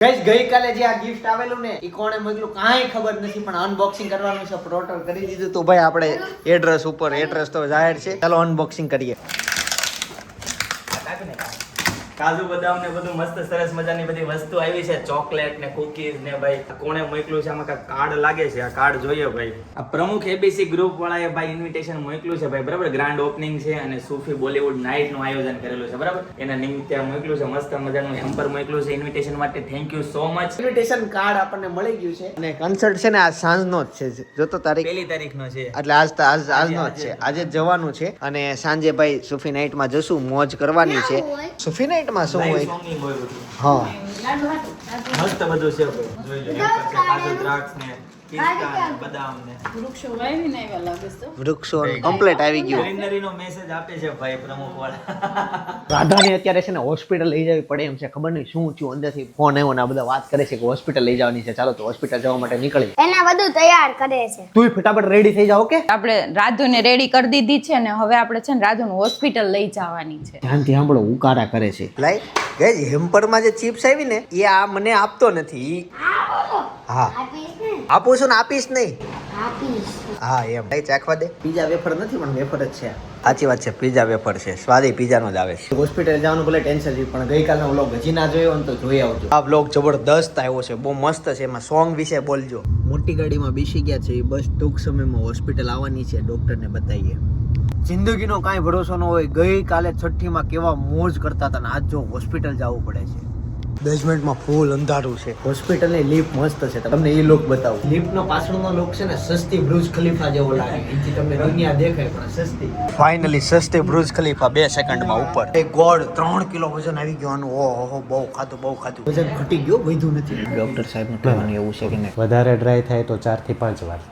Guys ગઈકાલે જે આ ગિફ્ટ આવેલું ને ઈ કોણે મોકલ્યું કાંઈ ખબર નથી, પણ અનબોક્સિંગ કરવાનું છે. પ્રોટોલ કરી દીધું તો ભાઈ આપણે એડ્રેસ તો જાહેર છે. ચાલો અનબોક્સિંગ કરીએ. કાજુ બદામ ને બધું મસ્ત સરસ મજાની બધી વસ્તુ આવી છે. ચોકલેટ ને કુકીઝ ને ભાઈ કોણે મોકલ્યું છે, આમાં કાંઈક કાર્ડ લાગે છે. આ કાર્ડ જોઈએ ભાઈ. આ પ્રમુખ એબીસી ગ્રુપ વાળાએ ભાઈ ઇન્વિટેશન મોકલ્યું છે ભાઈ, બરાબર. ગ્રાન્ડ ઓપનિંગ છે અને સૂફી બોલીવુડ નાઇટ નું આયોજન કરેલું છે, બરાબર. એના નિમિત્તે મોકલ્યું છે. મસ્ત મજાનું હેમ્પર મોકલ્યું છે ઇન્વિટેશન માટે. Thank you so much. Invitation card આપણને મળી ગયું છે અને કન્સર્ટ છે ને આ સાંજનો જ છે. જો તો તારીખ 1 તારીખનો છે, એટલે આજનો જ છે. આજે જ જવાનું છે અને સાંજે ભાઈ સૂફી નાઇટમાં જશું, મોજ કરવાની છે. સૂફી નાઇટમાં શું હોય? હા, મસ્ત બધું છે ભાઈ. જોઈ લો. કાજુ દ્રાક્ષ ને પિસ્તા ને બદામ ને વૃક્ષો કમ્પ્લીટ આવી ગયું. ગ્રીનરી નો મેસેજ આપે છે ભાઈ પ્રમુખ વાળા. રાધાને અત્યારે છે ને હોસ્પિટલ લઈ જવી પડે એમ છે. ખબર નહીં શું થયું, અંદરથી ફોન આવ્યો ને આ બધા વાત કરે છે કે હોસ્પિટલ લઈ જવાની છે. ચાલો તો હોસ્પિટલ જવા માટે નીકળી. એના બધું તૈયાર કરે છે. તું ફટાફટ રેડી થઈ જાવ. ઓકે, આપણે રાધુને રેડી કરી દીધી છે ને હવે આપણે છે ને રાધુને હોસ્પિટલ લઈ જવાની છે. ધ્યાનથી સાંભળો, ઉકારા કરે છે. લાઈ ગઈ હેમ્પરમાં જે ચિપ્સ આવી ને એ આ મને આપતો નથી. હા આપું છું ને, આપીશ નહીં. હા એમ લઈ ચાખવા દે. પીઝા વેફર નથી પણ વેફર જ છે. સાચી વાત છે, પીઝા વેફર છે. સ્વાદ પીઝાનો જ આવે છે. હોસ્પિટલ જવાનું ભલે ટેન્શન છે પણ ગઈકાલનો વ્લોગ હજી ના જોયો ને તો જોઈ આવજો. આ વ્લોગ જબરદસ્ત આવ્યો છે, બહુ મસ્ત છે. એમાં સોંગ વિશે બોલજો. મોટી ગાડીમાં બેસી ગયા છે, બસ ટૂંક સમયમાં હોસ્પિટલ આવવાની છે. ડોક્ટરને બતાવીએ. જિંદગીનો કાંઈ ભરોસો ન હોય. ગઈકાલે છઠ્ઠીમાં કેવા મોજ કરતા હતા ને આજ જો હોસ્પિટલ જવું પડે છે. બેઝમેન્ટમાં ફૂલ અંધારું છે. હોસ્પિટલની લિફ્ટ મસ્ત છે, તમને એ લુક બતાવું. લિફ્ટનો પાછળનો લુક છે ને સસ્તી બુર્જ ખલીફા જેવો લાગે. એથી તમને દુનિયા દેખાય પણ સસ્તી. ફાઇનલી સસ્તી બુર્જ ખલીફા 2 સેકન્ડમાં ઉપર. એ ગોડ 3 કિલો વજન આવી ગયું આનું. ઓહો બહુ ખાધું. વજન ઘટી ગયું, વધ્યું નથી. ડોક્ટર સાહેબનું કહેવાનું એવું છે કે નહીં, વધારે ડ્રાય થાય તો 4 થી 5 વાર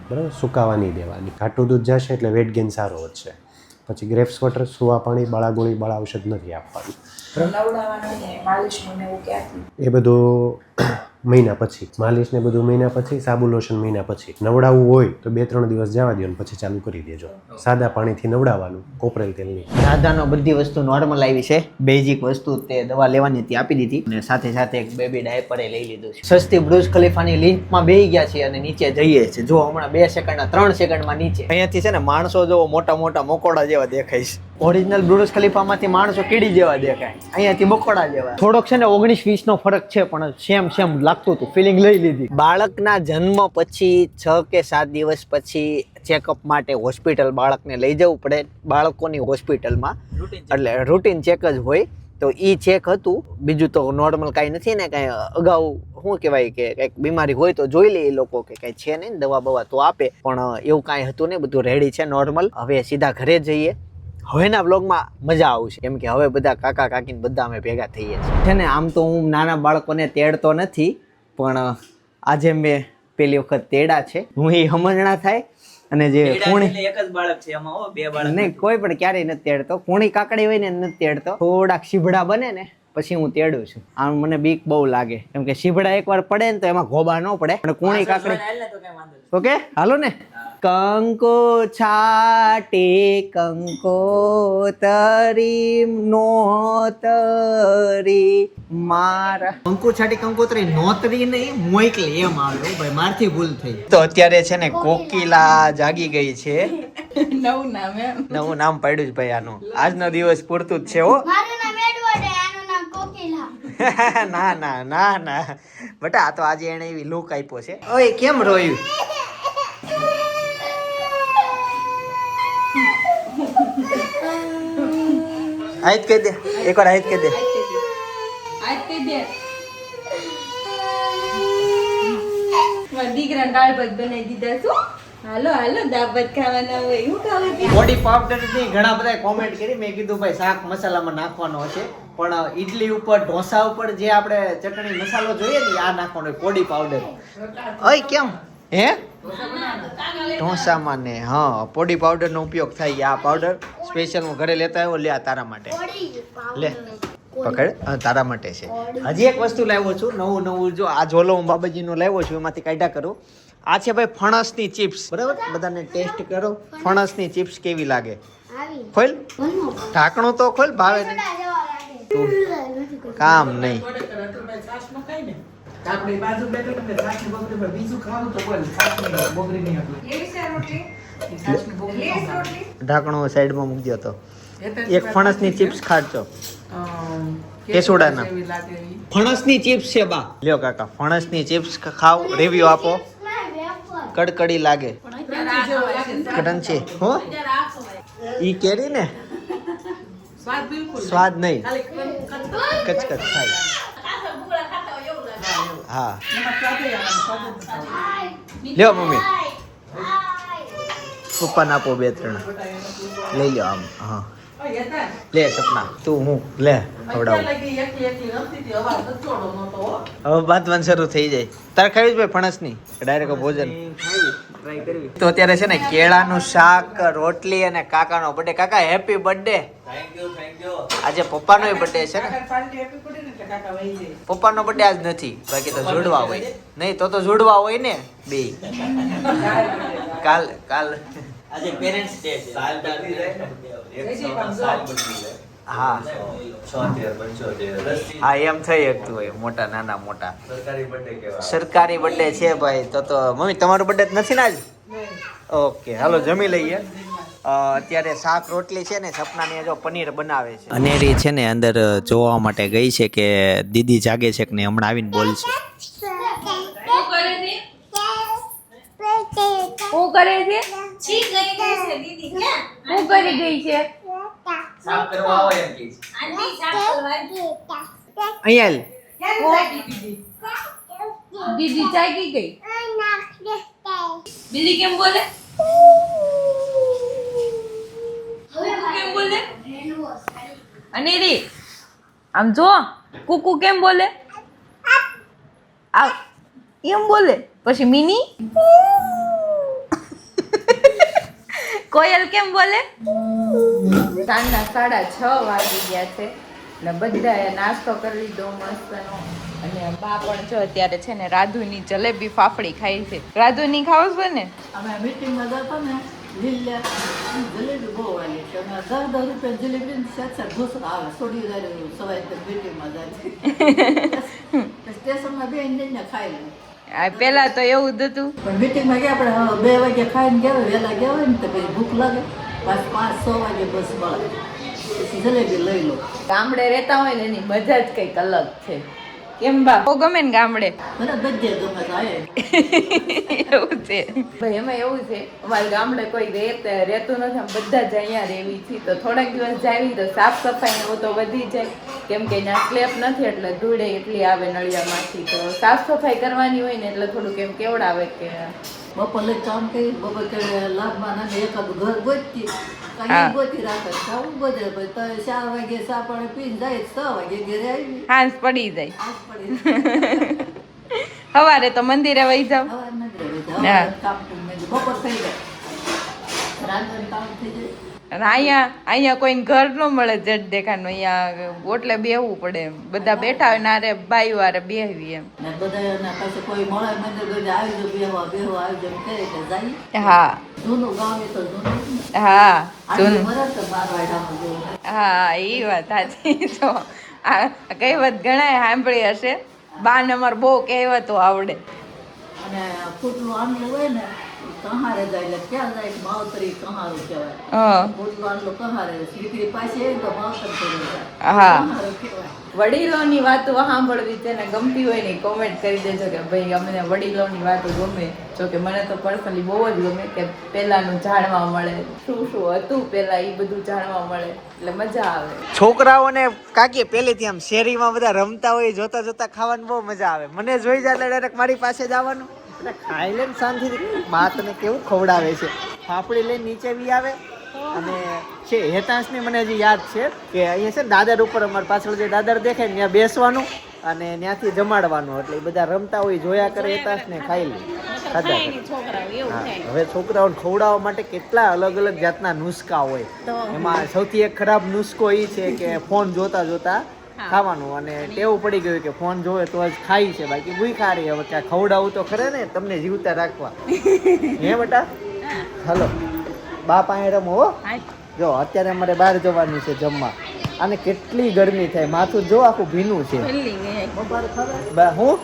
બરાબર સુકાવા નહીં દેવાની. ઘાટું દૂધ જશે એટલે વેટ ગેઇન સારો વધશે. પછી ગ્રેપ્સ વોટર, સુવા પાણી, બાળાગોળી, બાળા ઔષધ નથી આપવાનું. એ બધું મહિના પછી. માલિશ ને બધું મહિના પછી. સાબુ લોશન મહિના પછી. નવડાવવું હોય તો 2-3 દિવસ જવા દો પછી ચાલુ કરી દેજો. સાદા પાણીથી નવડાવવાનું, કોપરેલ તેલની. રાધાનો બધી વસ્તુ નોર્મલ આવી છે. બેઝિક વસ્તુ તે દવા લેવાની હતી આપી દીધી અને સાથે એક બેબી ડાયપર લઈ લીધું છે. સસ્તી બુર્જ ખલીફાની લિફ્ટમાં બેસી ગયા છે અને નીચે જઈએ છે. જો હમણાં 2 સેકન્ડના 3 સેકન્ડમાં નીચે. અહીંયાથી છે ને માણસો જો મોટા મોકોડા જેવા દેખાય છે. ઓરિજિનલ બુર્જ ખલીફામાંથી માણસો કીડી જેવા દેખાય, અહીંયાથી બકોડા જેવા. થોડોક છે ને 19-20 નો ફરક છે પણ સેમ લાગતું હતું. ફિલિંગ લઈ લીધી. બાળકના જન્મ પછી 6 કે 7 દિવસ પછી ચેકઅપ માટે હોસ્પિટલ બાળકને લઈ જવું પડે. બાળકોની હોસ્પિટલમાં એટલે રૂટીન ચેક જ હોય. તો ઈ ચેક હતું. બીજું તો નોર્મલ કાંઈ નથી ને. કાંઈ અગાઉ શું કહેવાય કે કંઈક બીમારી હોય તો જોઈ લે એ લોકો કે કાંઈ છે નહીં, દવા બવા તો આપે. પણ એવું કાંઈ હતું ને, બધું રેડી છે નોર્મલ. હવે સીધા ઘરે જઈએ. હવેના વ્લોગમાં મજા આવશે કેમ કે હવે બધા કાકા કાકીને બધા અમે ભેગા થઈએ છીએ. છે ને આમ તો હું નાના બાળકોને તેડતો નથી પણ આજે મેં પેલી વખત તેડા છે. હું એ સમજણા થાય અને જે કુણી એક જ બાળક છે એમાં, 2 બાળક નહીં, કોઈ પણ ક્યારેય નથી તેડતો. કુણી કાકડી હોય ને નથી તેડતો. થોડાક શીભડા બને ને પછી હું તેડું છું. આમ મને બીક બહુ લાગે કેમ કે શીભડા એકવાર પડે ને તો એમાં ઘોબા ન પડે. અને કુણી કાકડી ઓકે હાલો ને. કંકો છાટે કંકોતરી નોતરી મારા. કંકો છાટી કંકોતરી નોતરી નહીં મોકલી એમ આવ્યો ભાઈ, મારથી ભૂલ થઈ. તો અત્યારે છે ને કોકિલા જાગી ગઈ છે. નવું નામ પાડ્યું છે ભાઈ આનું. આજનો દિવસ પૂરતું જ છે હો. મારું નામ એડવર્ડ છે, આનું નામ કોકિલા. ના બટા આ તો આજે એને એવી લુક આપ્યો છે. ઓય કેમ રોયું? હાઈટ કહી દે એકવાર, હાઈટ કહી દે. દીકરા દાળ ભાત બનાવી દીધા શું? હાલો દાળ ભાત ખાવાના હોય. હું ખાવા બોડી પાવડર ની ઘણા બધા કોમેન્ટ કરી. મેં કીધું ભાઈ શાક મસાલામાં નાખવાનો હશે પણ ઈડલી ઉપર ઢોસા ઉપર જે આપણે ચટણી મસાલો જોઈએ ને આ નાખવાનો બોડી પાવડર. ઓય કેમ હે ઢોસામાં ને? હા પોડી પાવડર નો ઉપયોગ થાય. આ પાવડર સ્પેશિયલ હું ઘરે લેતા આવ્યો. લે આ તારા માટે લે પકડ. હા તારા માટે છે. હજી એક વસ્તુ લાવ્યો છું નવું. જો આ ઝોલો હું બાબાજીનો લાવ્યો છું એમાંથી કાઢ્યા કરું. આ છે ભાઈ ફણસની ચિપ્સ, બરાબર. બધાને ટેસ્ટ કરો. ફણસની ચિપ્સ કેવી લાગે? ખોલ ઢાંકણું તો ખોલ. ભાવે નહીં. તું કામ નહીં. આપણી બાજુ બેઠો તમે છાશની બગડી પર બીજું ખાવું તો બોલ છાશની બગડી નહીં આપી એવી છે રોટલી છાશની બગડી લેસ ન ખાય. રોટલી ઢાંકણું સાઈડમાં મૂકજો તો એ તો એક ફણસની ચિપ્સ ખાડજો. કેસુડાના. એવી લાગે એવી. ફણસની ચિપ્સ છે બા. લ્યો કાકા ફણસની ચિપ્સ ખાવ, રિવ્યુ આપો. કડકડી લાગે, ક્રન્ચી. હો ઈ કેરી ને સ્વાદ બિલકુલ સ્વાદ નહીં, ખાલી કચકચ થાય. હા એમાં સ્વાદ ય આવે, સ્વાદ જ નથી. લ્યો મમ્મી, પપ્પાને આપો 2-3 લઈ લ્યો આમ. હા ઓય યતા લે સપના, તું હું લે ખવડાવું. લગી એકલી એકલી રમતી હતી અવાજ ન છોડો નતો હો. હવે બાંધવાનું શરૂ થઈ જાય. તારે ખાવી જ ભાઈ ફણસની ડાયરેક્ટ ભોજન. ટ્રાય કરવી. તો અત્યારે છે ને કેળાનું શાક, રોટલી અને કાકાનો બર્થડે. કાકા હેપી બર્થડે. Thank you. આજે પપ્પાનો બર્થડે છે ને. કાકા પાર્ટી આપી પડી ને એટલે કાકા વહી જાય. પપ્પાનો બર્થડે આજ નથી, બાકી તો જોડવા હોય. નહીં તો જોડવા હોય ને બે. કાલ આજે પેરેન્ટ્સ ડે છે. સાલ દાદી જાય 100 સાલ બની જાય. હા 76 75 હા એમ થઈ શકતું હોય, મોટા નાના મોટા. સરકારી બર્થડે કહેવાય. સરકારી બર્થડે છે ભાઈ. તો મમ્મી તમારો બર્થડે નથી ને આજ? ઓકે હાલો જમી લઈએ. અત્યારે શાક રોટલી છે ને, સપનાને જો પનીર બનાવે છે. અનેરી છે ને અંદર જોવા માટે ગઈ છે કે દીદી જાગે છે કે નહીં, હમણાં આવીને બોલશે. શું કરે છે છી ગઈ છે દીદી ક્યાં? શું કરી ગઈ છે સાફ કરવા આવો એમ કે છે. આંટી સાફ કરવા. અહીંયા દીદી જાગી ગઈ. બિલ્લી કેમ બોલે કેમ બોલે અનેરી આમ જો કુકુ કેમ બોલે આ એમ બોલે. પછી મિની કોયલ કેમ બોલે. સાંજના 6:30 વાગી ગયા છે એટલે બધાએ નાસ્તો કરી લીધો મસ્તનો. અને બા પણ જો અત્યારે છે ને રાધુની જલેબી ફાફડી ખાઈ છે. રાધુની ખાવ છો ને? અમે મીટિંગમાં જતા ને લીલા જલેબી બહુ વાલી છે. અમે 10 રૂપિયા જલેબી ને 7 ઢોસા આવે. છોડી જાય સવારે મીટિંગમાં જાય સ્ટેશનમાં બેન ખાઈ લે. આ પેલા તો એવું જ હતું. પણ મીટિંગમાં ગયા આપણે 2 વાગે ખાઈને ગયા હોય, વહેલા ગયા હોય ને તો પછી ભૂખ લાગે, પાછું 5-6 વાગે બસ મળે, પછી જલેબી લઈ લો. ગામડે રહેતા હોય ને એની મજા જ કંઈક અલગ છે. કેમ બા બહુ ગમે ને ગામડે? મને બધે ગમે છે. એવું છે ભાઈ. એમાં એવું છે અમારે ગામડે કોઈ રહેતું નથી, આમ બધા જ અહીંયા રહેવી છે. તો થોડાક દિવસ જાવી તો સાફ સફાઈ એવું તો વધી જાય, કેમ કે ત્યાં સ્લેબ નથી એટલે ધૂળે એટલી આવે નળિયામાંથી. તો સાફ સફાઈ કરવાની હોય ને એટલે થોડુંક એમ કેવડાવે કે બપોરે કામ કરી, બપોરે લાભમાં નાખે એકાદું ઘર ગોતતી હા. કઈ ગોતી રાખે, ખાવું બધે. પછી 4 વાગે ચા પાણી પીને જાય, 6 વાગે ઘરે આવી હાંસ પડી જાય. આજ પડી સવારે તો મંદિરે વહી જાવ. હવે નથી રહેવી. હા. હવે કામ બપોર થઈ જાય, રાંધવાનું કામ થઈ જાય. અને અહીંયા કોઈને ઘર ન મળે જડ દેખાનું. અહીંયા ઓટલે બેહવું પડે એમ. બધા બેઠા હોય ને આરે બાયું આરે બેહવી એમ. ને બધાને પછી કોઈ મળે મંદિર બધે આવી જાવ, બેહવા આવી જાવ કહે કે જાય. હા જૂનું ગામ એ તો જૂનું જ ને. હા આજે જૂનું. વરસ તો મારવાડામાં જેવું. હા એ વાત સાચી. જો આ કહેવત ઘણાય સાંભળી હશે. બાને અમારે બહુ કહેવતો આવડે. અને ફૂટલું આંબલું હોય ને કહારે જાય એટલે ક્યાં જાય કે માવતરી કહારું કહેવાય. હા ફૂટલું આંબલું કહારે, દીકરી પાસે આવે તો માવતર કરી જાય. હા. કહારું કહેવાય. વડીલોની વાતો સાંભળવી તેને ગમતી હોય ને કોમેન્ટ કરી દેજો કે ભાઈ અમને વડીલોની વાતો ગમે. જો કે મને તો પર્સનલી બહુ જ ગમે કે પહેલાનું જાણવા મળે, શું શું હતું પહેલા એ બધું જાણવા મળે એટલે મજા આવે. છોકરાઓને કાકી પહેલેથી આમ શેરીમાં બધા રમતા હોય, જોતા જોતા ખાવાની બહુ મજા આવે. મને જોઈ જાય એટલે ડાયરેક્ટ મારી પાસે જ આવવાનું. એટલે ખાઈ લે ને શાંતિથી. બાતને કેવું ખવડાવે છે. ફાફડી લઈને નીચે બી આવે. અને છે હેતાંશની મને હજી યાદ છે કે અહીંયા છે ને દાદર ઉપર અમારી પાછળ જે દાદર દેખાય ને ત્યાં બેસવાનું અને ત્યાંથી જમાડવાનું. એટલે એ બધા રમતા હોય, જોયા કરે હેતાંશને ખાઈ લે. ખાધા કરે. હા, હવે છોકરાઓને ખવડાવવા માટે કેટલા અલગ અલગ જાતના નુસ્ખા હોય. એમાં સૌથી એક ખરાબ નુસ્ખો એ છે કે ફોન જોતા જોતા ખાવાનું. અને ટેવું પડી ગયું કે ફોન જોવે તો જ ખાઈ છે, બાકી ભૂખ્યા રહી. હવે ક્યાં ખવડાવું તો ખરે ને, તમને જીવતા રાખવા. હે બેટા હાલો બા પાસે રમો હો. જો અત્યારે અમારે બહાર જવાનું છે જમવા. આને કેટલી ગરમી થાય, માથું જો આખું ભીનું છે. બપોરે ખબર હું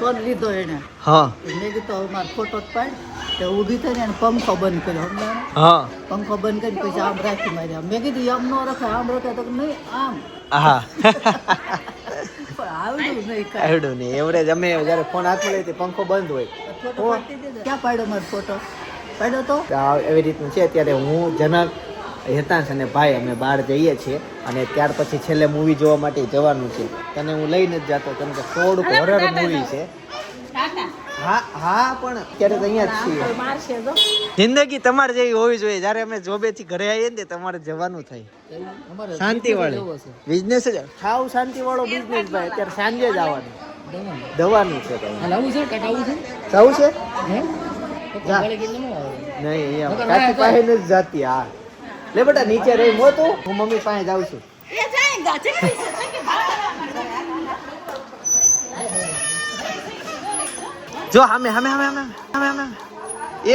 ફોન લીધો એને હા મેં કીધું હવે મારો ફોટો જ પાડ તો ઊભી થઈને એને પંખો બંધ કર્યો સમજાણો હા પંખો બંધ કરી પછી આમ રાખી માર્યા મેં કીધું આમ ન રખાય આમ રખાય તો કે નહીં આમ હા પણ આવડ્યું નહીં કાંઈ આવડું નહીં એવરેજ અમે જ્યારે ફોન હાથમાં લઈએ તે પંખો બંધ હોય. ફોટો પાડી દીધો ક્યાં પાડ્યો મારો ફોટો પાડ્યો તો આ એવી રીતનું છે. અત્યારે હું જનક હેતાંશ અને ભાઈ અમે બહાર જઈએ છીએ અને ત્યાર પછી છેલ્લે મૂવી જોવા માટે જવાનું છે. તને હું લઈને જ જાતો કેમ કે થોડુંક હોરર મૂવી છે. હા હા પણ અત્યારે તો અહીંયા જ છીએ. જિંદગી તમારે જેવી હોવી જોઈએ. જ્યારે અમે જોબેથી ઘરે આવીએ ને તમારે જવાનું થાય શાંતિ વાળી બિઝનેસ જ ખાવ શાંતિ વાળો બિઝનેસ ભાઈ. અત્યારે સાંજે જ આવવાનું દવાનું છે જવું છે જા. નહીં અહીંયા કાકી પાસે નથી જાતી. હા લે બેટા નીચે રહી મોતું હું મમ્મી પાસે જાઉં છું. જો હમે હમે હમે હમે હમે હમે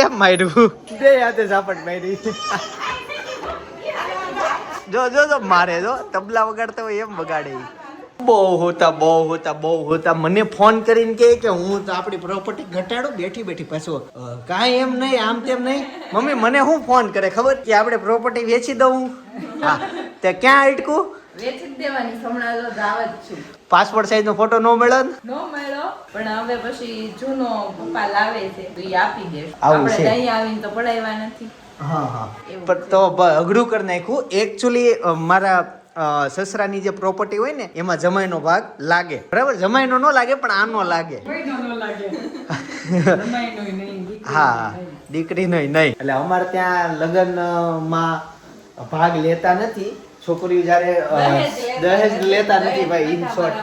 એમ માર્યું બે હાથે ઝાપટ મારી. જો જો જો મારે જો તબલા વગાડતા હોય એમ વગાડે. બહુ હોતા મને ફોન કરીને કહે કે હું તો આપણી પ્રોપર્ટી ઘટાડું બેઠી બેઠી પાછું કાંઈ એમ નહીં આમ તેમ નહીં. મમ્મી મને હું ફોન કરે ખબર કે આપણે પ્રોપર્ટી વેચી દઉં. હા તે ક્યાં અટકું વેચી જ દેવાની હમણાં તો દાવત છું. પાસપોર્ટ સાઈઝ નો ફોટો ન મળે ને નો મળ્યો પણ હવે પછી જૂનો પપ્પા લાવે છે તો એ આપી દે. આવું આપણે છે. નહીં આવીને તો પડાવ્યા નથી. હા હા પણ તો અઘરું કરી નાખ્યું. એકચ્યુઅલી મારા સસરાની જે પ્રોપર્ટી હોય ને એમાં જમાઈનો ભાગ લાગે બરાબર. જમાઈનો ન લાગે પણ આનો લાગે. હા દીકરીનો નહીં. એટલે અમારે ત્યાં લગ્નમાં ભાગ લેતા નથી. છોકરીઓ જ્યારે દહેજ લેતા નથી ભાઈ. ઇન શોર્ટ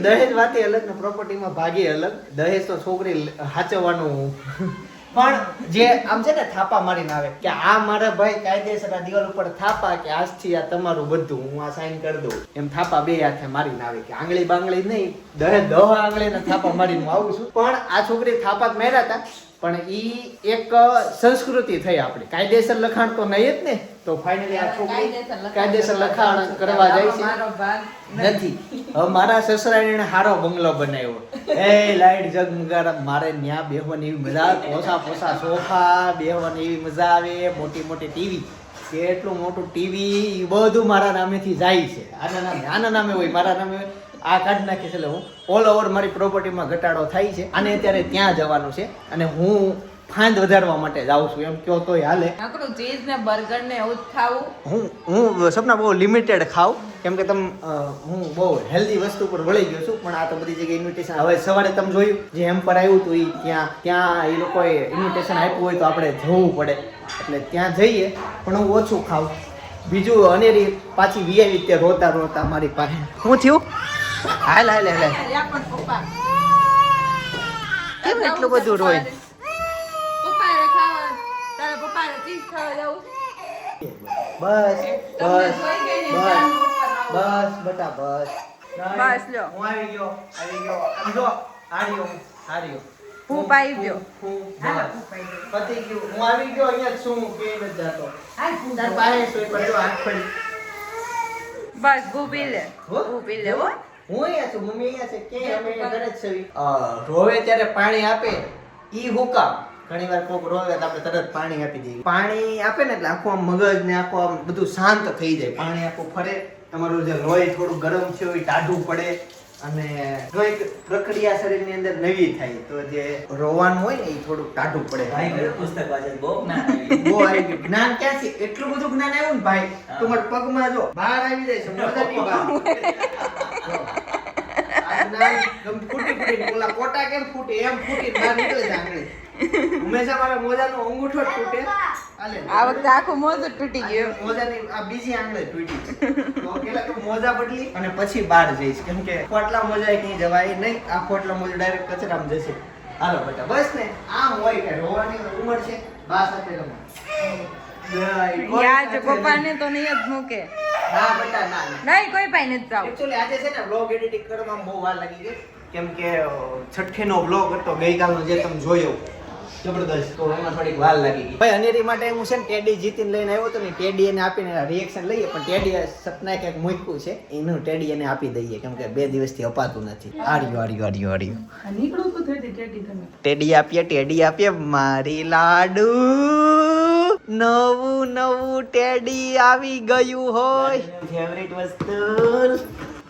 દહેજ વાતે અલગ ને પ્રોપર્ટીમાં ભાગે અલગ. દહેજ તો છોકરી સાચવવાનું પણ જે આમ છે ને થાપા મારીને આવે કે આ મારા ભાઈ કાયદેસર આ દિવાલ ઉપર થાપા કે આજથી આ તમારું બધું હું આ સાઈન કરી દઉં એમ થાપા બે હાથે મારીને આવે કે આંગળી બાંગળી નહીં 10 આંગળીના થાપા મારીને હું આવું છું. પણ આ છોકરી થાપા જ માર્યા હતા પણ ઈ એક સંસ્કૃતિ થઈ આપણી. કાયદેસર લખાણ તો નહીં જ ને તો ફાઇનલી આ છોકરી કાયદેસર લખાણ કરવા જાય છે મારો ભાગ નથી. હવે મારા સસરાએ એને હારો બંગલો બનાવ્યો. એ લાઈટ જગમગાટ મારે ન્યા બેહવાની એવી મજા આવે. પોસા સોફા બેહવાની એવી મજા આવે. મોટી મોટી ટીવી કેટલું મોટું ટીવી બધું મારા નામેથી જાય છે. આના નામે હોય મારા નામે હોય. આ કાઢી નાખીશ એટલે હું ઓલ ઓવર મારી પ્રોપર્ટીમાં ઘટાડો થાય છે. અને અત્યારે ત્યાં જવાનું છે અને હું ફાંદ વધારવા માટે જાઉં છું એમ કહો તોય હાલે. નકરું ચીઝ ને બર્ગર ને એવું જ ખાવું. હું સપના બહુ લિમિટેડ ખાઉં કેમ કે હું બહુ હેલ્ધી વસ્તુ પર વળી ગયો છું. પણ આ તો બધી જગ્યાએ ઇન્વિટેશન હવે સવારે તમે જોયું જે એમ્પર આવ્યું હતું એ ત્યાં એ લોકોએ ઇન્વિટેશન આપ્યું હોય તો આપણે જવું પડે એટલે ત્યાં જઈએ પણ હું ઓછું ખાઉં. બીજું અનેરી પાછી વીઆઈ તે રોતા મારી પાસે શું થયું. હાલ પપ્પા કેમ એટલું બધું રોય. પપ્પાએ ખાવા તારા પપ્પાએ ચીઝ ખાવા જાવું. બસ તમને બસ જોઈ ગઈ ને બસ જાનું ઉપર આવો. બસ બેટા બસ બસ લ્યો. હું આવી ગયો આમ જો હાર્યો હું પાઈ ગયો. હું બસ પતી ગયું. હું આવી ગયો અહીંયા જ છું કે નથી જાતો. તાર પાસે સોય પર જો હાથ પડી. બસ ભૂ પી લે. હો? ભૂ પી લે હો. હું અહીંયા છું મમ્મી અહીંયા છે કે અમે અહીંયા ઘરે જ છીએ. રોવે ત્યારે પાણી આપે ઈ હુકામ. ઘણી વાર કોક રોવે તો આપણે તરત પાણી આપી દઈએ. પાણી આપે ને એટલે આખું આમ મગજ ને આખું આમ બધું શાંત થઈ જાય. પાણી આખું ફરે. તમારું જે લોહી થોડું ગરમ છે એ ટાઢું પડે અને કોઈક પ્રક્રિયા શરીરની અંદર નવી થાય તો જે રોવાનું હોય ને એ થોડું ટાઢું પડે. ભાઈ ઘરે પુસ્તક વાંચે બહુ જ્ઞાન આવી બહુ આવી ગયું. જ્ઞાન ક્યાંથી એટલું બધું જ્ઞાન આવ્યું ને ભાઈ તું મારા પગમાં જો બહાર આવી જાય છે મોજાની બહાર. જો. આ જ્ઞાન ગમ ફૂટી ઓલા કોટા કેમ ફૂટે એમ ફૂટી બહાર નીકળે છે આંગળી. હંમેશા મારા મોજાનો અંગૂઠો જ તૂટે. હાલે. આ વખતે આખું મોજું તૂટી ગયું. મોજાની આ બીજી આંગળી તૂટી. તો પેલા તું મોજા બદલી અને પછી બહાર જઈશ કેમ કે ખોટલા મોજા ક્યાંય જવાય નહીં. આ ખોટલા મોજા ડાયરેક્ટ કચરામાં જશે. હાલો બેટા બસ ને આમ હોય કે રોવાની ઉંમર છે બા સાથે રમો. યાદ પપ્પાને તો નહીં જ મૂકે. ના બેટા ના નહીં કોઈ પાઈ નથી જાવ. એકચ્યુઅલી આજે છે ને બ્લોગ એડિટિંગ કરવામાં બહુ વાર લાગી ગઈ કેમ કે છઠ્ઠીનો બ્લોગ હતો ગઈકાલનો જે તમે જોયો જબરદસ્ત. તો એમાં થોડીક વાર લાગી ગઈ. ભાઈ અનેરી માટે હું છે ને ટેડી જીતીને લઈને આવ્યો હતો ને, ટેડી એને આપીને રિએક્શન લઈએ, પણ ટેડી સપના કંઈક મૂક્યું છે એનું ટેડી એને આપી દઈએ, કેમ કે 2 દિવસથી અપાતું નથી. આર્યો નીકળું તો થઈ ટેટી તમે. ટેડી આપીએ મારી લાડુ. નવું ટેડી આવી ગયું હોય. ફેવરિટ વસ્તુ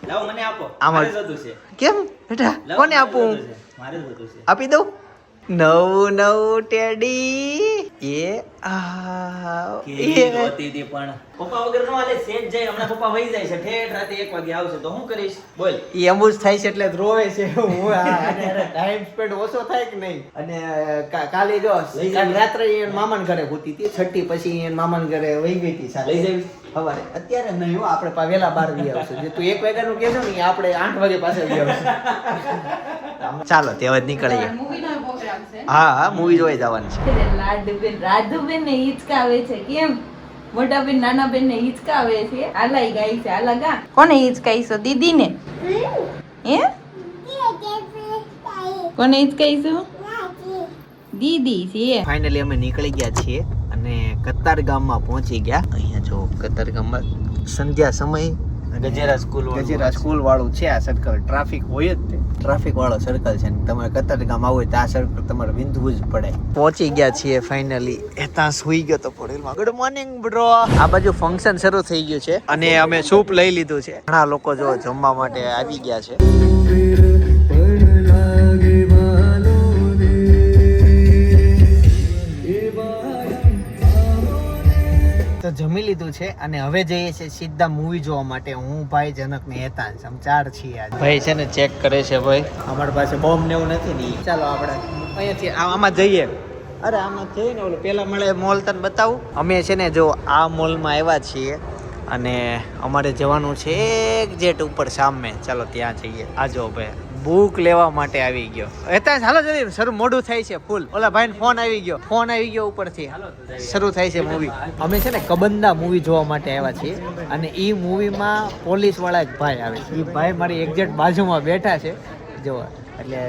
લાવો મને આપો. આમાં- મારે જોતું છે. કેમ બેટા લાવો, કોને આપું? જોતું છે. મારે જોતું છે. આપી દઉં. નવું ટેડી. એ આ કેવી જોતી હતી પણ પપ્પા વગર નો હાલે. સેજ જાય હમણાં પપ્પા વહી જાય છે, ઠેઠ રાતે 1 વાગે આવશે તો હું કરીશ બોલ. એમ જ થાય છે એટલે જ રોવે છે. હું ટાઈમ સ્પેન્ડ ઓછો થાય કે નહીં. અને કાલે જો લઈ કાલ જવી. રાત્રે એને મામાના ઘરે હોતી હતી, છઠ્ઠી પછી એને મામાના ઘરે વહી ગઈ હતી સાથે. લઈ જવી. સવારે અત્યારે નહીં હો, આપણે વેલા 12 વાગે આવશે. જે તું 1 વાગ્યાનું કહેશો ને એ આપણે 8 વાગે પાસે આવી આવશે. ચાલો તે હવે નીકળીએ. મૂવીનો પ્રોગ્રામ છે. હા મૂવી જોઈ જવાનું છે. લાડુબેન રાધુબેન ને હિચકાવે છે. કેમ મોટા બેન નાના બેન ને હિચકાવે છે. આલાઈ ગાઈ છે. આલા ગા કોને હિચકાઈશો? દીદી ને? હે કોને હિચકાઈશો? દીદી છે. ફાઇનલી અમે નીકળી ગયા છીએ અને કતાર ગામમાં પહોંચી ગયા. અહીંયા જો કતાર ગામમાં સંધ્યા સમય ગજેરા સ્કૂલ વાળું છે આ સર્કલ. ટ્રાફિક હોય જ તે, ટ્રાફિક વાળો સર્કલ છે ને તમારે કતાર ગામ આવું હોય તો આ સર્કલ તમારે વિંધવું જ પડે. પહોંચી ગયા છીએ ફાઇનલી. ત્યાં સુઈ ગયો તો પડેલમાં. Good morning bro. આ બાજુ ફંક્શન શરૂ થઈ ગયું છે અને અમે સૂપ લઈ લીધું છે. ઘણા લોકો જો જમવા માટે આવી ગયા છે. તો જમી લીધું છે અને હવે જઈએ છીએ સીધા મૂવી જોવા માટે. હું ભાઈ જનક ને હેતાંશ આમ 4 છીએ આજ. ભાઈ છે ને ચેક કરે છે ભાઈ. અમારી પાસે બોમ્બ ને એવું નથી ને. ચાલો આપણે અહીંયાથી આમાં જઈએ. અરે આમાં જઈએ ને ઓલું પેલા મળે મોલ તને બતાવું. અમે છે ને જો આ મોલમાં આવ્યા છીએ અને અમારે જવાનું છે એક જેટ ઉપર સામે. ચાલો ત્યાં જઈએ. આ જો ભાઈ બુક લેવા માટે આવી ગયો. હેતાંશ હાલો જલ્દી, શરૂ મોડું થાય છે ફૂલ. ઓલા ભાઈ ફોન આવી ગયો ઉપરથી. શરૂ થાય છે મૂવી. અમે છે ને કબંદા મૂવી જોવા માટે આવ્યા છીએ અને એ મૂવીમાં પોલીસ વાળા એક ભાઈ આવે છે. એ ભાઈ મારી એક્ઝેક્ટ બાજુમાં બેઠા છે જોવા. એટલે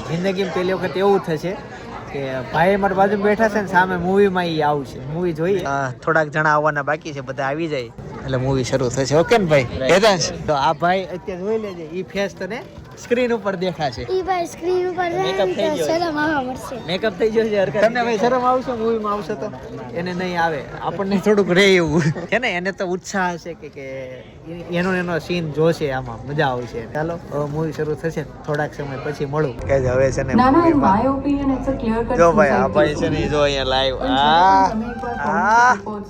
જિંદગીમાં પહેલી વખત એવું થશે કે ભાઈ મારી બાજુ બેઠા છે ને સામે મૂવીમાં એ આવશે. મૂવી જોઈએ. થોડાક જણા આવવાના બાકી છે, બધા આવી જાય એટલે મૂવી શરૂ થશે. ઓકે ને ભાઈ હેતાંશ? તો આ ભાઈ અત્યારે જોઈ લેજે. એ ફેસ તને સ્ક્રીન ઉપર દેખાશે. ઈ ભાઈ સ્ક્રીન ઉપર મેકઅપ થઈ ગયો. શરમ આવવા મળશે. મેકઅપ થઈ ગયો છે. તમને ભાઈ શરમ આવશે મૂવીમાં આવશે તો? એને નહીં આવે. આપણને થોડુંક રહે એવું છે ને. એને તો ઉત્સાહ હશે કે એનો સીન જોશે, આમાં મજા આવશે. ચાલો મૂવી શરૂ થશે થોડાક સમય પછી મળું. કે હવે છે ને મૂવીમાં જો ભાઈ આ ભાઈ છે ને જો અહીંયા લાઈવ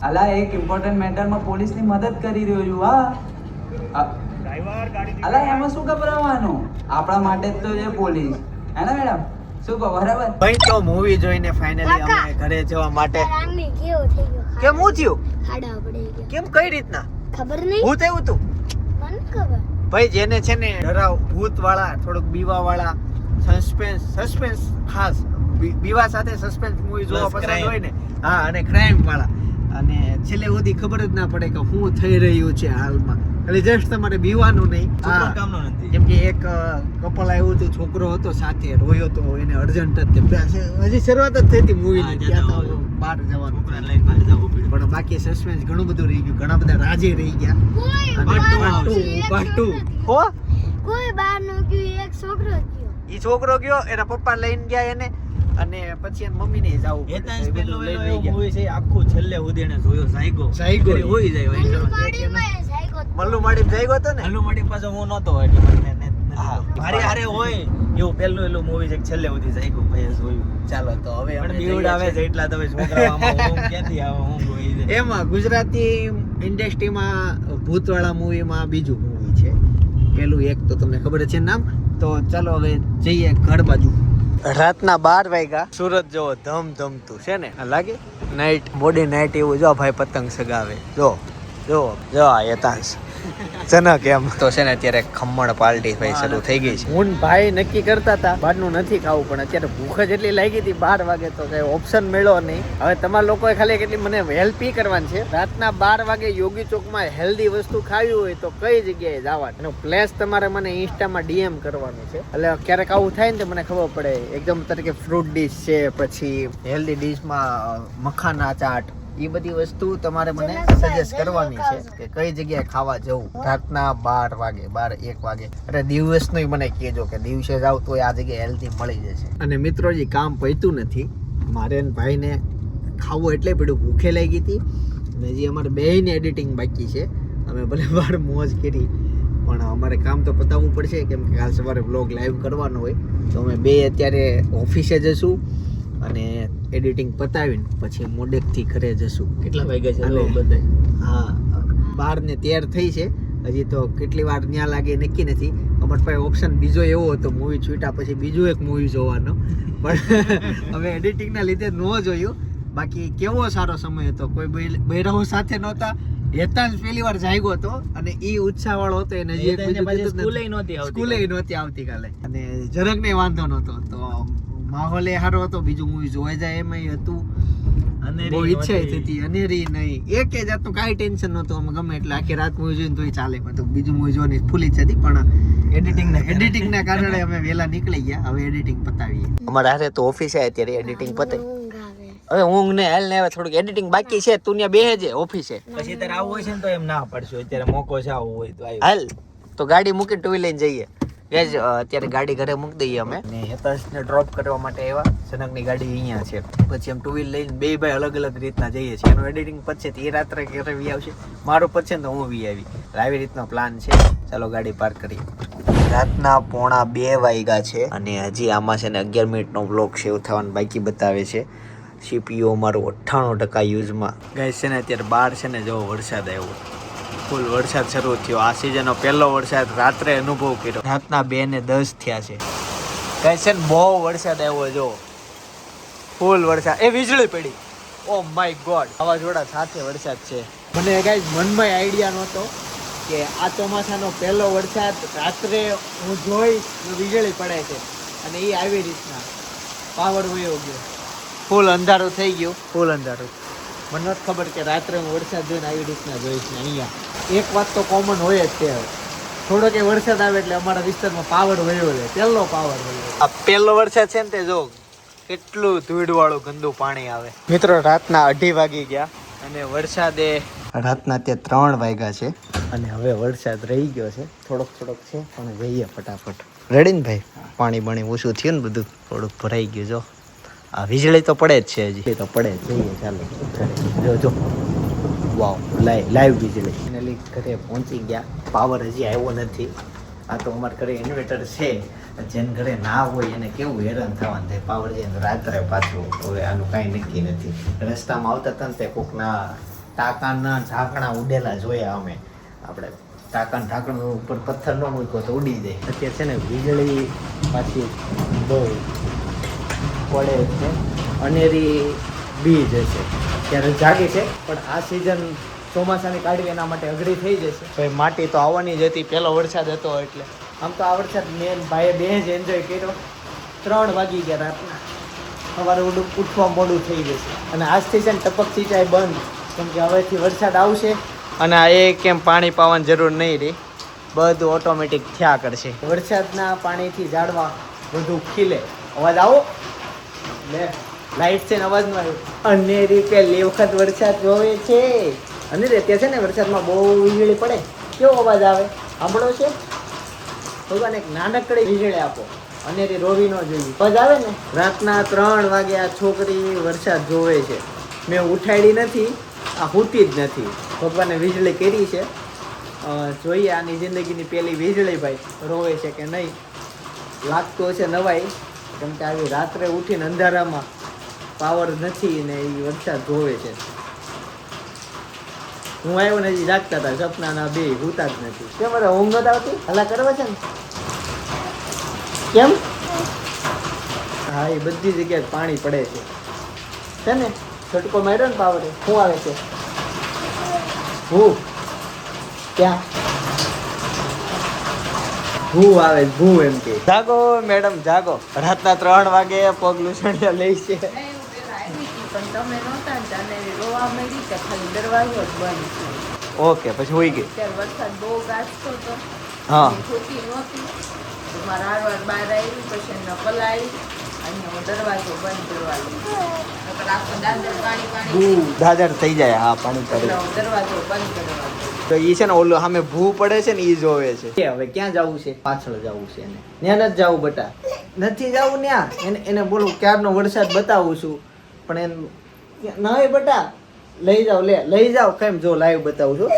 અલા એક ઇમ્પોર્ટન્ટ મેટરમાં પોલીસની મદદ કરી રહ્યો છું. હા અલા એમાં શું ગભરાવાનું? આપણા માટે જ તો છે પોલીસ, હે ને મેડમ? શું કહો? બરાબર. ભાઈ તો મૂવી જોઈને ફાઇનલી અમે ઘરે જવા માટે. રાંગની કેવો થઈ ગયો? કેમ હું થયું? ખાડા પડી ગયા. કેમ કઈ રીતના? ખબર નહીં. ભૂત આવ્યું તું? મને ખબર. ભાઈ જેને છે ને ડરાવ ભૂત વાળા, થોડુંક બીવા વાળા, સસ્પેન્સ ખાસ બીવા સાથે સસ્પેન્સ મૂવી જોવા Plus પસંદ crime. હોય ને. હા અને ક્રાઇમ વાળા. અને છેલ્લે સુધી ખબર જ ના પડે કે શું થઈ રહ્યું છે હાલમાં. એટલે જસ્ટ તમારે બીવાનું નહીં. છોકરો હા. કામનો નથી. જેમ કે એક કપલ આવ્યું હતું, છોકરો હતો સાથે, રોયો તો એને અર્જન્ટ જ હજી શરૂઆત જ થઈ હતી મૂવીની. હા, ત્યાં જતા તો બહાર જવાનું છોકરાને લઈને બહાર જવું પડ્યું. પણ બાકી સસ્પેન્સ ઘણું બધું રહી ગયું. ઘણા બધા રાજે રહી ગયા. કોઈ અને Part two બહાર આવશે. નથી, એક Part two. છોકરો હો ગયો. કોઈ બહાર નો ગયો, એક છોકરો ગયો. ઈ છોકરો ગયો, એના પપ્પા લઈને ગયા એને, અને પછી એના મમ્મીને જવું હેતાંશ પડ્યું. પેલો એ બધું એવો લઈને ગયા. મૂવી છે આખું છેલ્લે સુધી એને જોયો. જાયગો જાયગો. હોઈ જાય હોય. મલ્લુ પાડીમાં એ જાયગો તો. મલ્લુ માડી જઈ ગયો તો ને. હલ્લુ મળી પાછો હું નહોતો એટલે મને નથી હા. મારી હારે હોય એવું પેલું મૂવી છે કે છેલ્લે સુધી જાયગો ભાઈ જોયું. ચાલો તો હવે અમે પણ જઈએ બીવડ આવે છીએ. છે એટલા તમે છોકરા આમાં ક્યાંથી આવે હું ગોઈ જાય. એમાં ગુજરાતી ઇન્ડસ્ટ્રીમાં ભૂતવાળા મૂવીમાં બીજું મૂવી છે. પેલું એક તો તમને ખબર જ છે નામ. તો ચાલો હવે જઈએ ઘર બાજુ. રાતના 12 વાગ્યા. સુરત જોવો ધમધમતું છે ને. લાગે નાઈટ મોડી નાઈટ એવું. જો ભાઈ પતંગ સગાવે. જો જો જો યતાંશ જનક એમ તો છે ને અત્યારે ખમણ પાર્ટી ભાઈ શરૂ થઈ ગઈ છે. હું ભાઈ નક્કી કરતા હતા બહારનું નથી ખાવું, પણ અત્યારે ભૂખ જ એટલી લાગી હતી 12 વાગે તો કઈ ઓપ્શન મળ્યો નહીં. હવે તમારા લોકોએ ખાલી કેટલી મને હેલ્પ ઈ કરવાની છે. રાતના 12 વાગે યોગી ચોકમાં હેલ્ધી વસ્તુ ખાવી હોય તો કઈ જગ્યાએ જવાનું, એનો પ્લેસ તમારે મને ઇન્સ્ટામાં DM કરવાનું છે. એટલે ક્યારેક આવું થાય ને તો મને ખબર પડે. એકદમ તરીકે ફ્રૂટ ડીશ છે, પછી હેલ્ધી ડીશમાં મખાના ચાટ, એ બધી વસ્તુ તમારે મને સજેસ્ટ કરવાની છે કે કઈ જગ્યાએ ખાવા જવું રાતના 12 વાગે 12-1 વાગે. અરે દિવસનું મને કહેજો કે દિવસે જાવ તો આ જગ્યાએ હેલ્ધી મળી જશે. અને મિત્રો જે કામ પૈતું નથી, મારે ભાઈને ખાવું એટલે પડ્યું, ભૂખે લાગી હતી. અને જે અમારે બેયને એડિટિંગ બાકી છે, અમે ભલે બહાર મોજ કરી પણ અમારે કામ તો પતાવવું પડશે, કેમ કે કાલ સવારે વ્લોગ લાઈવ કરવાનો હોય. તો અમે બે અત્યારે ઓફિસે જશું અને એડિટિંગ પતાવીને પછી મોડેકથી ઘરે જશું. કેટલા વાગ્યા છે બધા? હા 12:13 થઈ છે. હજી તો કેટલી વાર ત્યાં લાગે નક્કી નથી. અમારી પાસે ઓપ્શન બીજો એવો હતો મૂવી છૂટ્યા પછી બીજું એક મૂવી જોવાનો, પણ હવે એડિટિંગના લીધે ન જોયું. બાકી કેવો સારો સમય હતો, કોઈ બૈરાઓ સાથે નહોતા. હેતાંશ પહેલી વાર જાગ્યો હતો અને ઈ ઉત્સાહવાળો હતો. એને જે સ્કૂલે નહોતી આવતીકાલે અને જરાક ને વાંધો નહોતો. તો માહોલ એ સારો હતો. બીજું મૂવી જોવા જાય એમાં હતું, બહુ ઈચ્છા થતી. અનેરી નહીં, એક જાતનું કાંઈ ટેન્શન નહોતું. અમે ગમે એટલે આખી રાત મૂવી જોઈને તોય ચાલે. તો બીજું મૂવી જોવાની ફૂલ ઈચ્છા હતી, પણ એડિટિંગના કારણે અમે વહેલા નીકળી ગયા. હવે એડિટિંગ પતાવીએ. અમારે હારે તો ઓફિસે અત્યારે એડિટિંગ પતાવી. હવે ઊંઘ ને હાલ ને હવે થોડુંક એડિટિંગ બાકી છે. તું ત્યાં બેહજે ઓફિસે. પછી તારે આવવું હોય છે ને તો એમ ના પડશું. અત્યારે મોકો છે આવવું હોય તો આવ્યો. હાલ તો ગાડી મૂકી ટુ વ્હીલ લઈને જઈએ. ગેજ અત્યારે ગાડી ઘરે મૂકી દઈએ અમે ને હેતાંશને ડ્રોપ કરવા માટે આવ્યા. જનકની ગાડી અહીંયા છે. પછી એમ ટુ વ્હીલ લઈને બે ભાઈ અલગ અલગ રીતના જઈએ છીએ. એનું એડિટિંગ પતશે તો એ રાત્રે ઘરે વી આવશે, મારું પતશે ને તો હું વી આવી. આવી રીતનો પ્લાન છે. ચાલો ગાડી પાર્ક કરીએ. રાતના 1:45 વાગ્યા છે અને હજી આમાં છે ને 11 મિનિટનો બ્લોગ સેવ થવાનું બાકી બતાવે છે. CPU અમારું 98% યુઝમાં. ગાઈસ છે ને અત્યારે બહાર છે ને જો વરસાદ આવ્યો, ફૂલ વરસાદ શરૂ થયો. આ સિઝનનો પહેલો વરસાદ રાત્રે અનુભવ કર્યો. રાતના 2:10 થયા છે. ગાઈસ છે ને બહુ વરસાદ આવ્યો, જો ફૂલ વરસાદ. એ વીજળી પડી, ઓ માય ગોડ. વાવાઝોડા સાથે વરસાદ છે. મને ગાઈસ મનમાં આઈડિયા નહોતો કે આ ચોમાસાનો પહેલો વરસાદ રાત્રે હું જોઈ વીજળી પડે છે અને એ આવી રીતના પાવર વયો ગયો. ફૂલ અંધારું થઈ ગયું, ફૂલ અંધારું. મને નથી ખબર કે રાત્રે હું વરસાદ જોઈને આવી રીતના જોઈશ ને. અહીંયા એક વાત તો કોમન હોય જ છે, થોડો કે વરસાદ આવે એટલે અમારા વિસ્તારમાં પાવર વયો રહે. પહેલો પાવર વયો. આ પહેલો વરસાદ છે ને તે જો કેટલું ધૂળવાળું ગંદુ પાણી આવે. મિત્રો રાતના 2:30 વાગી ગયા અને વરસાદે રાતના અત્યારે 3 વાગ્યા છે અને હવે વરસાદ રહી ગયો છે. થોડોક છે પણ જઈએ ફટાફટ. રેડી ને ભાઈ? પાણી બાણી ઓછું થયું ને, બધું થોડુંક ભરાઈ ગયું. જો આ વીજળી તો પડે જ છે, હજી તો પડે જ. જઈએ ચાલો. જો વાવ, લાઈવ વીજળી. ફાઇનલી ઘરે પહોંચી ગયા. પાવર હજી આવ્યો નથી. આ તો અમારા ઘરે ઇન્વર્ટર છે. જેને ઘરે ના હોય એને કેવું હેરાન થવાનું થાય. પાવર જાય રાત્રે પાછું. હવે આનું કાંઈ નક્કી નથી. રસ્તામાં આવતા હતા ને તે કોકના ટાંકાના ઢાંકણા ઉડેલા જોયા અમે. આપણે ટાંકાના ઢાંકણા ઉપર પથ્થર ન મૂક્યો તો ઉડી જાય. અત્યારે છે ને વીજળી પાછી બહુ પડે છે. અનેરી બીજ હશે ત્યારે જાગી છે, પણ આ સિઝન ચોમાસાની કાઢવી એના માટે અઘરી થઈ જશે. ભાઈ માટી તો આવવાની જ હતી, પહેલો વરસાદ હતો એટલે. આમ તો આ વરસાદ મેન ભાઈએ બે જ એન્જોય કર્યો. 3 વાગી ગયા રાતના. સવારે ઉઠવા મોડું થઈ જશે અને આજથી છે ને ટપક સિંચાઈ બંધ, કેમ કે હવેથી વરસાદ આવશે અને આ એ કેમ પાણી પાવાની જરૂર નહીં રહી, બધું ઓટોમેટિક થયા કરશે. વરસાદના પાણીથી ઝાડવા બધું ખીલે. અવાજ આવો લે, લાઈટ છે ને અવાજ ન આવ્યો. અનેરી પહેલી વખત વરસાદ જોવે છે. અને ત્યાં છે ને વરસાદમાં બહુ વીજળી પડે, કેવો અવાજ આવે સાંભળો છે? ભગવાન એક નાનકડી વીજળી આપો, અનેરી રોવી ન જોઈએ. અવાજ આવે ને. રાતના 3 વાગે આ છોકરી વરસાદ જોવે છે. મેં ઉઠાડી નથી, આ હોતી જ નથી. ભગવાને વીજળી કરી છે. જોઈએ આની જિંદગીની પહેલી વીજળી ભાઈ રોવે છે કે નહીં. લાગતું હશે નવાઈ, કેમ કે આવી રાત્રે ઉઠીને અંધારામાં પાવર નથી ને એ વરસાદ જોવે છે. હું આવ્યો ને હજી જાગતા હતા સપનાના બે, હોતા જ નથી. કેમ અરે ઊંઘ નથી આવતી? હલા કરવા છે ને કેમ? હા એ બધી જગ્યાએ પાણી પડે છે ને. છટકો માર્યો ને પાવરે. શું આવે છે? હું ક્યાં ભૂ આવે છે, ભૂ એમ કે જાગો મેડમ જાગો, રાતના 3 વાગે પગ લૂછણિયા લઈ છે. નહીં, હું પેલા આવી હતી, પણ તમે નહોતા ને તને રોવા મળી કે ખાલી દરવાજો જ બંધ છે. ઓકે પછી હોઈ ગઈ. ત્યારે વરસાદ બહુ ગાજતો હતો. હા. ખોટી નહોતી. તો મારા હારવાર બહાર આવી, પછી એમને પલાળી અને હું દરવાજો બંધ કરવા લીધો. નકર આખો દાદર પાણી પાણી દાદર થઈ જાય. હા પાણી એટલે પડે હું દરવાજો બંધ કરવા લીધો. તો ઈ છે ને ઓલું સામે ભૂ પડે છે ને ઈ જોવે છે. હવે ક્યાં જવું છે? પાછળ જવું છે એને. ત્યાં નથી જવું બટા, નથી જવું ત્યાં. એને બોલું ક્યારનો વરસાદ બતાવું છું પણ એને નહીં બટા લઈ જાવ, લઈ જાવ. કેમ જો લાઈવ બતાવું છું,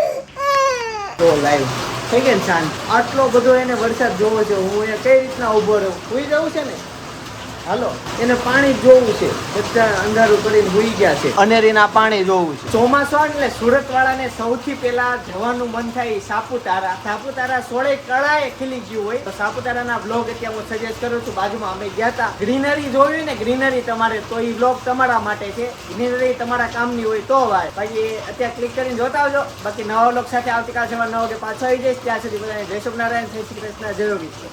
તો લાઈવ થઈ ગઈ ને શાંત. આટલો બધો એને વરસાદ જોવો છે, હું અહીંયા કઈ રીતના ઊભો રહું? સુઈ જવું છે ને, હાલો એને પાણી જોવું છે. બધા અંધારું કરીને હુઈ ગયા છે, અનેરીના પાણી જોવું છે. ચોમાસું એટલે સુરત વાળાને સૌથી પહેલા જવાનું મન થાય સાપુતારા. સાપુતારા સોળે કળાએ ખીલી ગયું હોય તો સાપુતારાના બ્લોગ અત્યારે હું સજેસ્ટ કરું છું. બાજુમાં અમે ગયા હતા. ગ્રીનરી જોવી ને ગ્રીનરી તમારે, તો એ બ્લોગ તમારા માટે છે. ગ્રીનરી તમારા કામની હોય તો ભાઈ. બાકી અત્યારે ક્લિક કરીને જોતા આવજો. બાકી નવા બ્લોગ સાથે આવતીકાલ સવારે 9 વાગે પાછો આવી જઈશ. ત્યાં સુધી બધાને જય સ્વામિનારાયણ, જય શ્રી કૃષ્ણ, જય યોગી.